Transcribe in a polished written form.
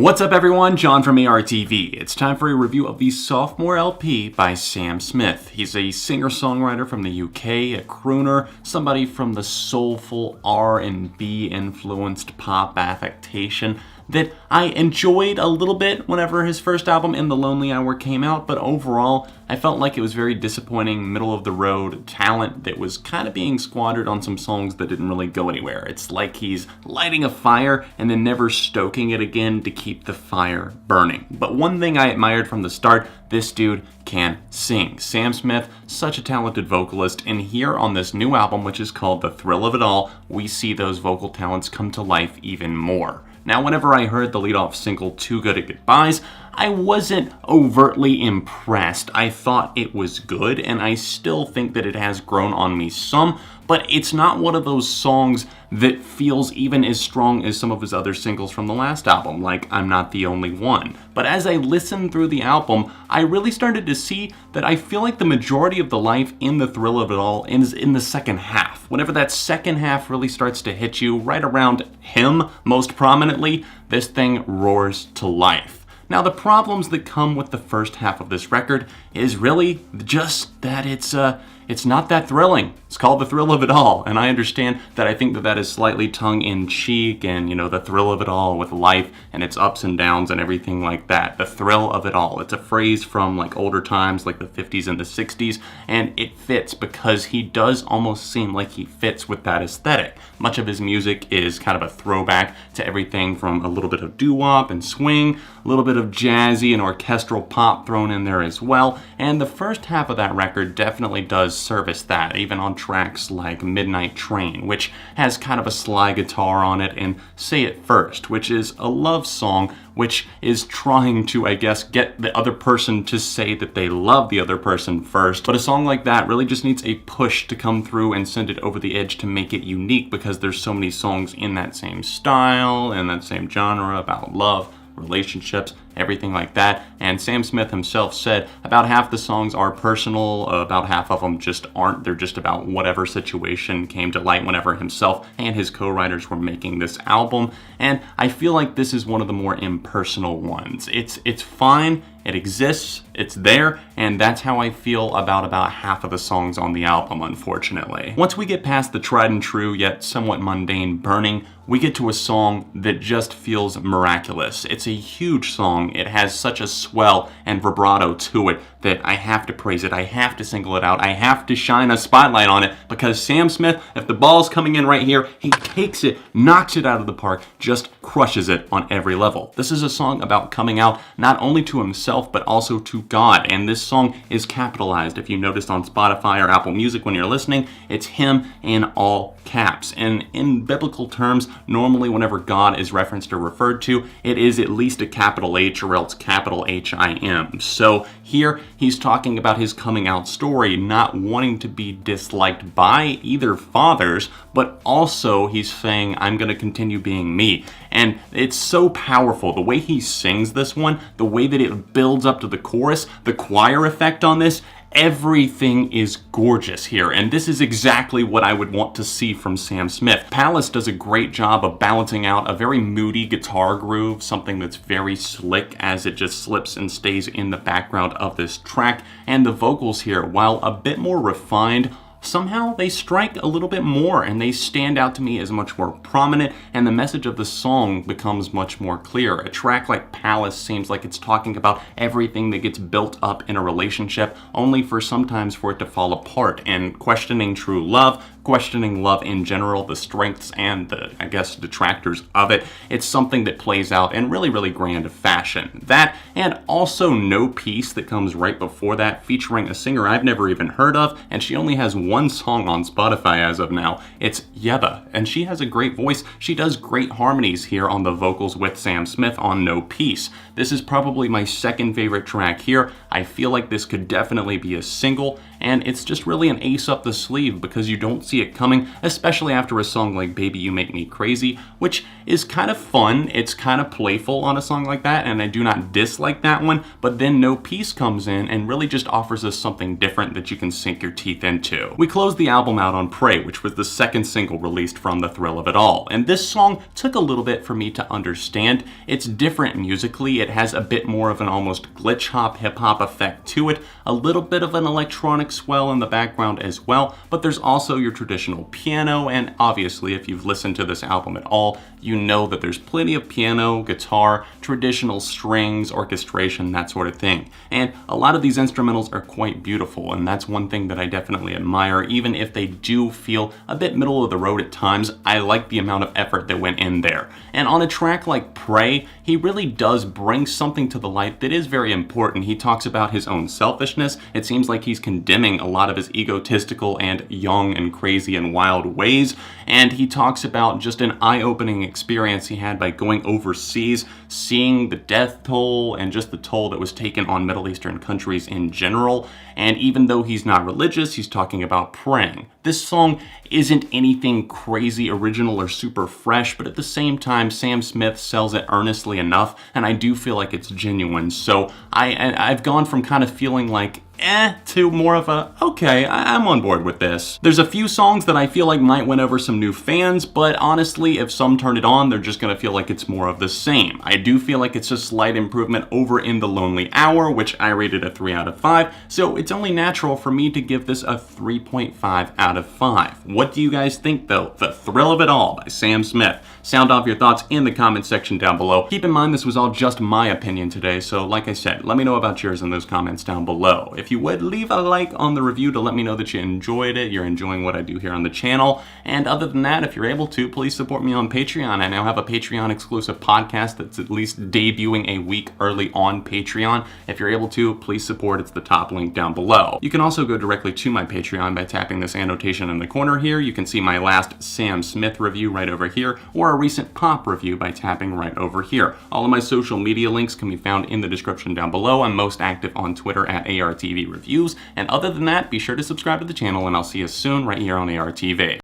What's up everyone, John from ARTV. It's time for a review of the Sophomore LP by Sam Smith. He's a singer-songwriter from the UK, a crooner, somebody from the soulful R&B influenced pop affectation that I enjoyed a little bit whenever his first album, In the Lonely Hour, came out, but overall, I felt like it was very disappointing, middle-of-the-road talent that was kind of being squandered on some songs that didn't really go anywhere. It's like he's lighting a fire and then never stoking it again to keep the fire burning. But one thing I admired from the start, this dude can sing. Sam Smith, such a talented vocalist, and here on this new album, which is called The Thrill of It All, we see those vocal talents come to life even more. Now, whenever I heard the lead-off single, Too Good at Goodbyes, I wasn't overtly impressed. I thought it was good, and I still think that it has grown on me some, but it's not one of those songs that feels even as strong as some of his other singles from the last album, like I'm Not the Only One. But as I listened through the album, I really started to see that I feel like the majority of the life in The Thrill of It All is in the second half. Whenever that second half really starts to hit you, right around him most prominently, this thing roars to life. Now, the problems that come with the first half of this record is really just that it's not that thrilling. It's called The Thrill of It All, and I understand that I think that is slightly tongue-in-cheek and, the thrill of it all with life and its ups and downs and everything like that. The thrill of it all. It's a phrase from older times, like the 50s and the 60s, and it fits because he does almost seem like he fits with that aesthetic. Much of his music is kind of a throwback to everything from a little bit of doo-wop and swing, a little bit of jazzy and orchestral pop thrown in there as well, and the first half of that record definitely does service that, even on tracks like Midnight Train, which has kind of a slide guitar on it, and Say It First, which is a love song which is trying to, I guess, get the other person to say that they love the other person first. But a song like that really just needs a push to come through and send it over the edge to make it unique, because there's so many songs in that same style and that same genre about love, relationships, everything like that. And Sam Smith himself said about half the songs are personal, about half of them just aren't. They're just about whatever situation came to light whenever himself and his co-writers were making this album. And I feel like this is one of the more impersonal ones. It's fine, it exists, it's there, and that's how I feel about half of the songs on the album, unfortunately. Once we get past the tried and true yet somewhat mundane Burning, we get to a song that just feels miraculous. It's a huge song. It has such a swell and vibrato to it that I have to praise it. I have to single it out. I have to shine a spotlight on it, because Sam Smith, if the ball's coming in right here, he takes it, knocks it out of the park, just crushes it on every level. This is a song about coming out not only to himself, but also to God. And this song is capitalized. If you noticed on Spotify or Apple Music when you're listening, it's him in all caps. And in biblical terms, normally whenever God is referenced or referred to, it is at least a capital H or else capital H-I-M. So here he's talking about his coming out story, not wanting to be disliked by either fathers, but also he's saying, I'm going to continue being me. And it's so powerful. The way he sings this one, the way that it builds up to the chorus, the choir effect on this, everything is gorgeous here, and this is exactly what I would want to see from Sam Smith. Palace does a great job of balancing out a very moody guitar groove, something that's very slick as it just slips and stays in the background of this track, and the vocals here, while a bit more refined, somehow they strike a little bit more and they stand out to me as much more prominent, and the message of the song becomes much more clear. A track like Palace seems like it's talking about everything that gets built up in a relationship, only for sometimes for it to fall apart, and questioning true love, questioning love in general, the strengths and the, I guess, detractors of it. It's something that plays out in really, really grand fashion. That, and also No Peace that comes right before that, featuring a singer I've never even heard of, and she only has one song on Spotify as of now. It's Yeba, and she has a great voice. She does great harmonies here on the vocals with Sam Smith on No Peace. This is probably my second favorite track here. I feel like this could definitely be a single, and it's just really an ace up the sleeve because you don't see it coming, especially after a song like Baby You Make Me Crazy, which is kind of fun, it's kind of playful on a song like that, and I do not dislike that one, but then No Peace comes in and really just offers us something different that you can sink your teeth into. We closed the album out on Pray, which was the second single released from The Thrill of It All, and this song took a little bit for me to understand. It's different musically, it has a bit more of an almost glitch hop hip hop effect to it, a little bit of an electronic swell in the background as well, but there's also your traditional piano, and obviously if you've listened to this album at all, you know that there's plenty of piano, guitar, traditional strings, orchestration, that sort of thing. And a lot of these instrumentals are quite beautiful, and that's one thing that I definitely admire, even if they do feel a bit middle of the road at times. I like the amount of effort that went in there. And on a track like Pray, he really does bring something to the light that is very important. He talks about his own selfishness. It seems like he's condemning a lot of his egotistical and young and crazy and wild ways, and he talks about just an eye-opening experience he had by going overseas, seeing the death toll and just the toll that was taken on Middle Eastern countries in general. And even though he's not religious, he's talking about praying. This song isn't anything crazy original or super fresh, but at the same time, Sam Smith sells it earnestly enough, and I do feel like it's genuine. So I've gone from kind of feeling like to more of a, okay, I'm on board with this. There's a few songs that I feel like might win over some new fans, but honestly, if some turn it on, they're just gonna feel like it's more of the same. I do feel like it's a slight improvement over In the Lonely Hour, which I rated a 3 out of 5, so it's only natural for me to give this a 3.5 out of 5. What do you guys think though? The Thrill of It All by Sam Smith. Sound off your thoughts in the comment section down below. Keep in mind this was all just my opinion today, so like I said, let me know about yours in those comments down below. If you would, leave a like on the review to let me know that you enjoyed it, you're enjoying what I do here on the channel. And other than that, if you're able to, please support me on Patreon. I now have a Patreon exclusive podcast that's at least debuting a week early on Patreon. If you're able to, please support. It's the top link down below. You can also go directly to my Patreon by tapping this annotation in the corner here. You can see my last Sam Smith review right over here, or a recent pop review by tapping right over here. All of my social media links can be found in the description down below. I'm most active on Twitter at ARTV Reviews. And other than that, be sure to subscribe to the channel, and I'll see you soon right here on ARTV.